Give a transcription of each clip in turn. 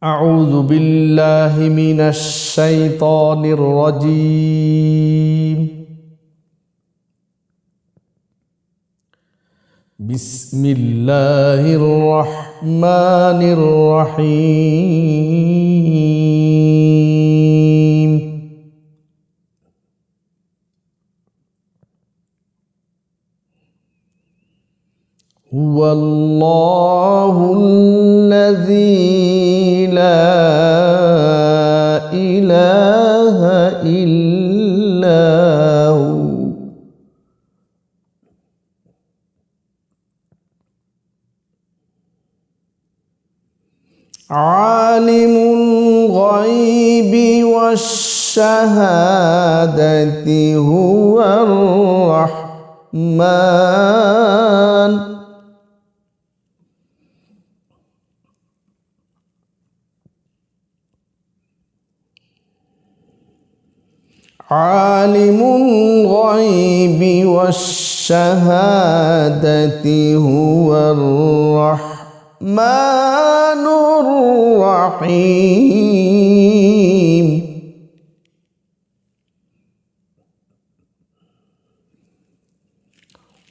أعوذ بالله من الشيطان الرجيم. بسم الله الرحمن الرحيم. هو الله الذي لا إله إلا هو عالم الغيب والشهادة هو الرحمن عالم الغيب والشهادة هو الرحمن الرحيم.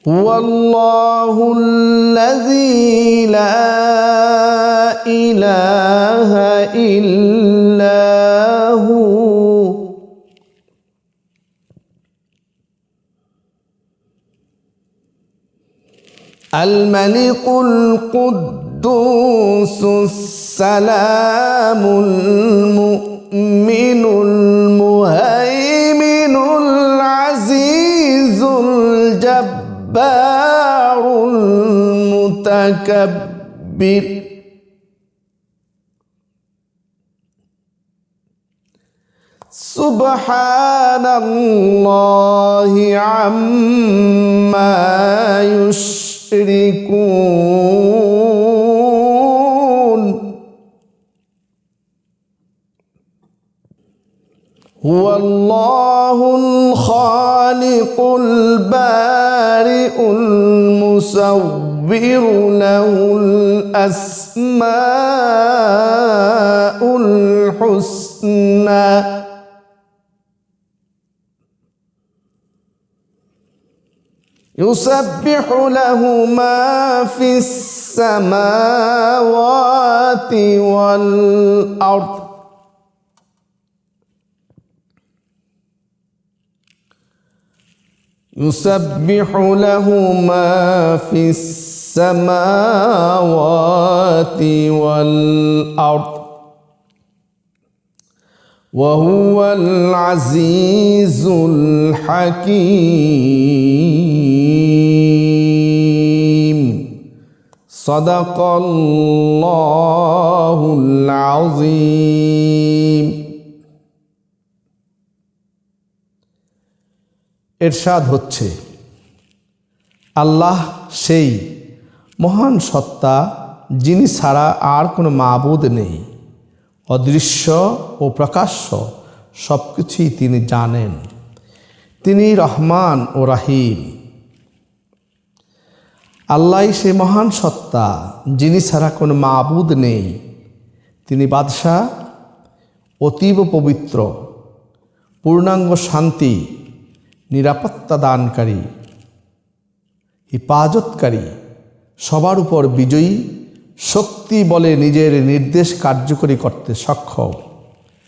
هو الله الذي لا إله إلا هو الملك القدوس السلام المؤمن المهيمن العزيز الجبار المتكبر سبحان الله عما يشركون. هو الله الخالق البارئ المصور له الأسماء الحسنى يسبح له ما في السماوات والأرض يسبح له ما في السماوات والأرض وهو العزيز الحكيم. صدق الله العظيم. ইরশাদ হচ্ছে, আল্লাহ সেই মহান সত্তা যিনি ছাড়া আর কোনো মাবুদ নেই। অদৃশ্য ও প্রকাশ্য সব কিছুই তিনি জানেন। তিনি রহমান ও রাহিম। আল্লাহই সে মহান সত্তা যিনি ছাড়া কোনো মাবুদ নেই। তিনি বাদশাহ, অতীব পবিত্র, পূর্ণাঙ্গ শান্তি, নিরাপত্তা দানকারী, হিফাজতকারী, সবার উপর বিজয়ী, শক্তি বলে নিজের নির্দেশ কার্যকরী করতে সক্ষম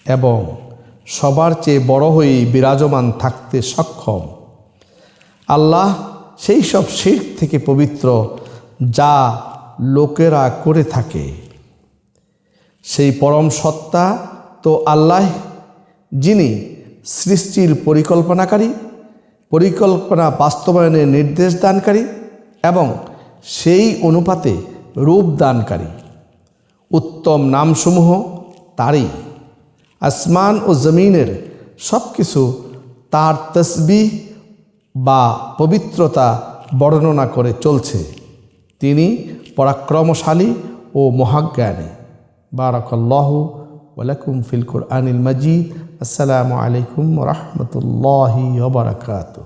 এবং সবার চেয়ে বড় হয়ে বিরাজমান থাকতে সক্ষম। আল্লাহ সেই সব শিরক থেকে পবিত্র যা লোকেরা করে থাকে। সেই পরম সত্তা তো আল্লাহ, যিনি সৃষ্টির পরিকল্পনা বাস্তবায়নের নির্দেশ দানকারী এবং সেই অনুপাতে রূপ দানকারী। উত্তম নামসমূহ তারই। আসমান ও জমিনের সব কিছু তার তসবিহ বা পবিত্রতা বর্ণনা করে চলছে। তিনি পরাক্রমশালী ও মহাজ্ঞানী। বারাকাল্লাহু ওয়ালাকুম ফিল কুরআনিল মাজিদ। আসসালামু আলাইকুম ওয়া রাহমাতুল্লাহি ওয়া বারাকাতুহু।